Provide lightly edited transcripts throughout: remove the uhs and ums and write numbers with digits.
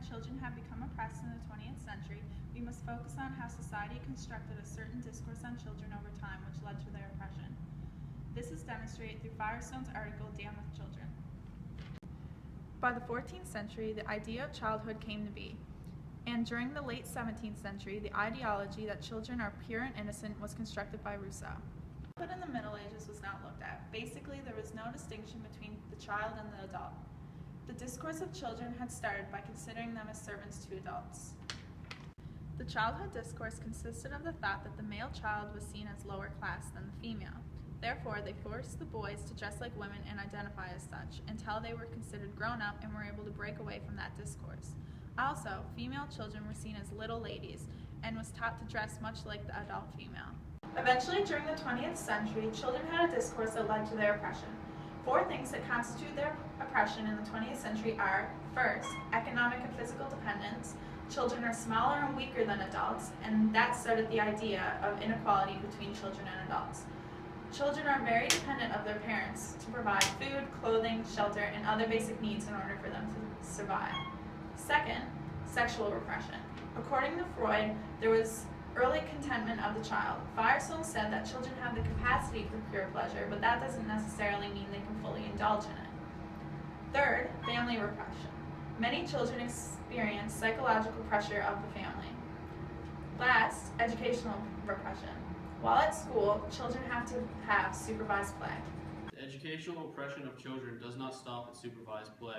how children have become oppressed in the 20th century, we must focus on how society constructed a certain discourse on children over time which led to their oppression. This is demonstrated through Firestone's article, Damn with Children. By the 14th century, the idea of childhood came to be, and during the late 17th century, the ideology that children are pure and innocent was constructed by Rousseau. Childhood in the Middle Ages was not looked at. Basically, there was no distinction between the child and the adult. The discourse of children had started by considering them as servants to adults. The childhood discourse consisted of the thought that the male child was seen as lower class than the female. Therefore, they forced the boys to dress like women and identify as such, until they were considered grown up and were able to break away from that discourse. Also, female children were seen as little ladies, and was taught to dress much like the adult female. Eventually, during the 20th century, children had a discourse that led to their oppression. 4 things that constitute their oppression in the 20th century are, first, economic and physical dependence. Children are smaller and weaker than adults, and that started the idea of inequality between children and adults. Children are very dependent of their parents to provide food, clothing, shelter, and other basic needs in order for them to survive. Second, sexual repression. According to Freud, there was early contentment of the child. Firestone said that children have the capacity for pure pleasure, but that doesn't necessarily mean they can fully indulge in it. Third, family repression. Many children experience psychological pressure of the family. Last, educational repression. While at school, children have to have supervised play. The educational oppression of children does not stop at supervised play.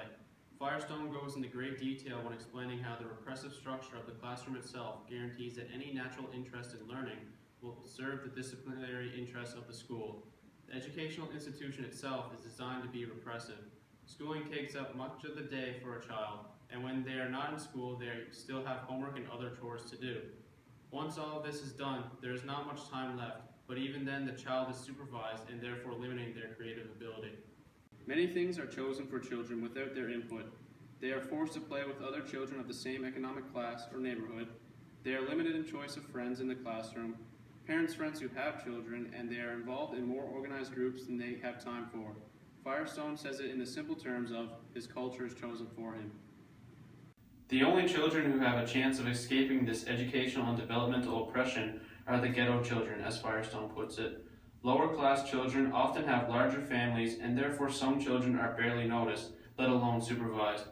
Firestone goes into great detail when explaining how the repressive structure of the classroom itself guarantees that any natural interest in learning will serve the disciplinary interests of the school. The educational institution itself is designed to be repressive. Schooling takes up much of the day for a child, and when they are not in school, they still have homework and other chores to do. Once all of this is done, there is not much time left, but even then the child is supervised and therefore limiting their creative ability. Many things are chosen for children without their input. They are forced to play with other children of the same economic class or neighborhood. They are limited in choice of friends in the classroom, parents' friends who have children, and they are involved in more organized groups than they have time for. Firestone says it in the simple terms of, his culture is chosen for him. The only children who have a chance of escaping this educational and developmental oppression are the ghetto children, as Firestone puts it. Lower class children often have larger families, and therefore some children are barely noticed, let alone supervised.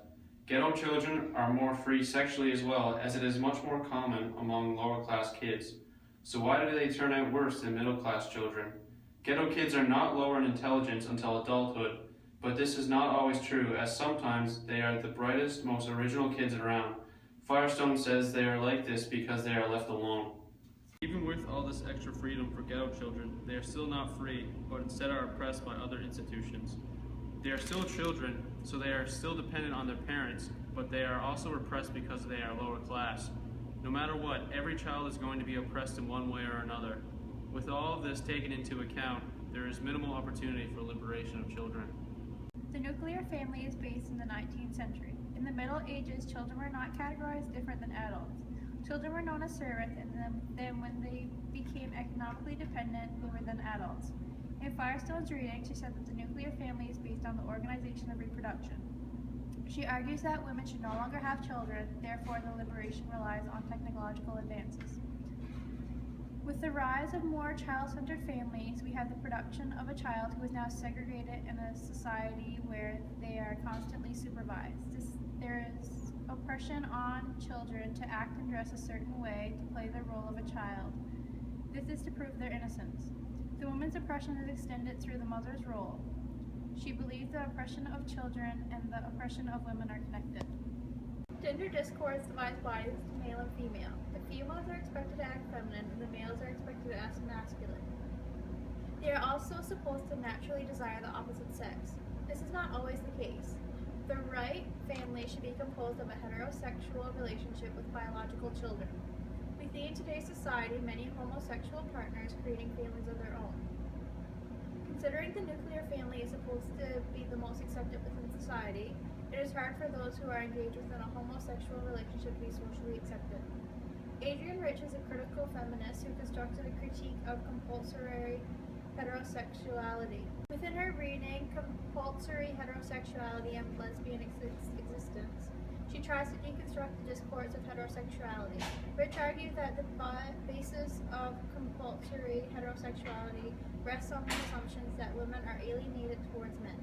Ghetto children are more free sexually as well, as it is much more common among lower class kids. So why do they turn out worse than middle class children? Ghetto kids are not lower in intelligence until adulthood, but this is not always true, as sometimes they are the brightest, most original kids around. Firestone says they are like this because they are left alone. Even with all this extra freedom for ghetto children, they are still not free, but instead are oppressed by other institutions. They are still children, so they are still dependent on their parents, but they are also repressed because they are lower class. No matter what, every child is going to be oppressed in one way or another. With all of this taken into account, there is minimal opportunity for liberation of children. The nuclear family is based in the 19th century. In the Middle Ages, children were not categorized different than adults. Children were known as servants, and then when they became economically dependent, they were then adults. In Firestone's reading, she said that the nuclear family is based on the organization of reproduction. She argues that women should no longer have children, therefore the liberation relies on technological advances. With the rise of more child-centered families, we have the production of a child who is now segregated in a society where they are constantly supervised. There is oppression on children to act and dress a certain way to play the role of a child. This is to prove their innocence. The woman's oppression is extended through the mother's role. She believes the oppression of children and the oppression of women are connected. Gender discourse divides bodies into male and female. The females are expected to act feminine and the males are expected to act masculine. They are also supposed to naturally desire the opposite sex. This is not always the case. The right family should be composed of a heterosexual relationship with biological children. We see in today's society many homosexual partners creating families of their own. Considering the nuclear family is supposed to be the most accepted within society, it is hard for those who are engaged within a homosexual relationship to be socially accepted. Adrienne Rich is a critical feminist who constructed a critique of compulsory heterosexuality. Within her reading, Compulsory Heterosexuality and Lesbian Existence, She tries to deconstruct the discourse of heterosexuality. Rich argued that the basis of compulsory heterosexuality rests on the assumptions that women are alienated towards men.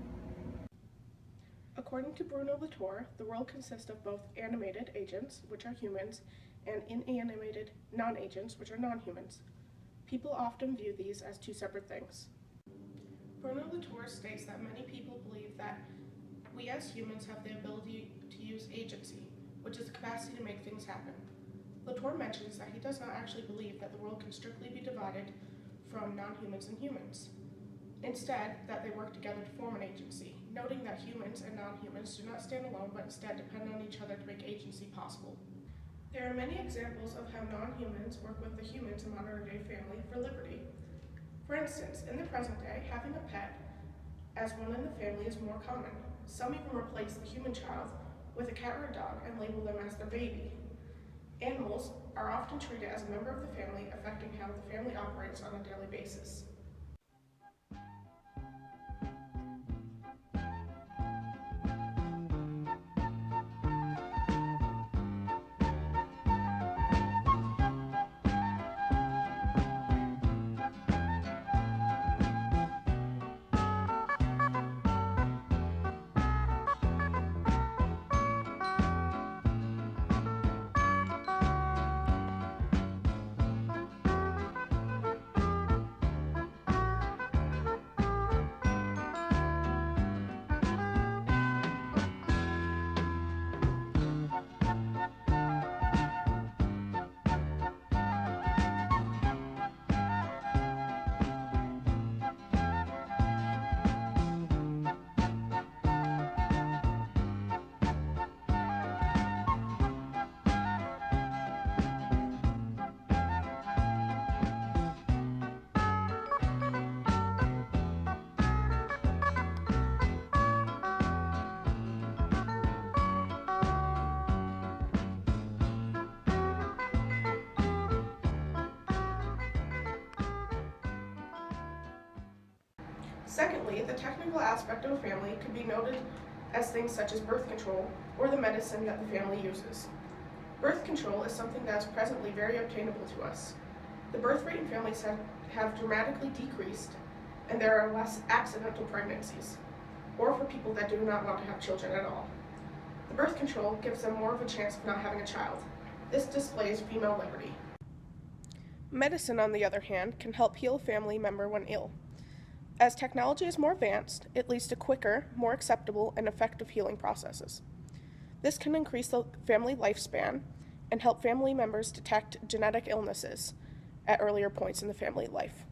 According to Bruno Latour, the world consists of both animated agents, which are humans, and inanimated non-agents, which are non-humans. People often view these as two separate things. Bruno Latour states that many people believe that we as humans have the ability to use agency, which is the capacity to make things happen. Latour mentions that he does not actually believe that the world can strictly be divided from non-humans and humans. Instead, that they work together to form an agency, noting that humans and non-humans do not stand alone but instead depend on each other to make agency possible. There are many examples of how non-humans work with the humans in modern-day family for liberty. For instance, in the present day, having a pet as one in the family is more common. Some even replace the human child with a cat or a dog and label them as their baby. Animals are often treated as a member of the family, affecting how the family operates on a daily basis. Secondly, the technical aspect of a family could be noted as things such as birth control or the medicine that the family uses. Birth control is something that is presently very obtainable to us. The birth rate in families have dramatically decreased, and there are less accidental pregnancies, or for people that do not want to have children at all. The birth control gives them more of a chance of not having a child. This displays female liberty. Medicine, on the other hand, can help heal a family member when ill. As technology is more advanced, it leads to quicker, more acceptable, and effective healing processes. This can increase the family lifespan and help family members detect genetic illnesses at earlier points in the family life.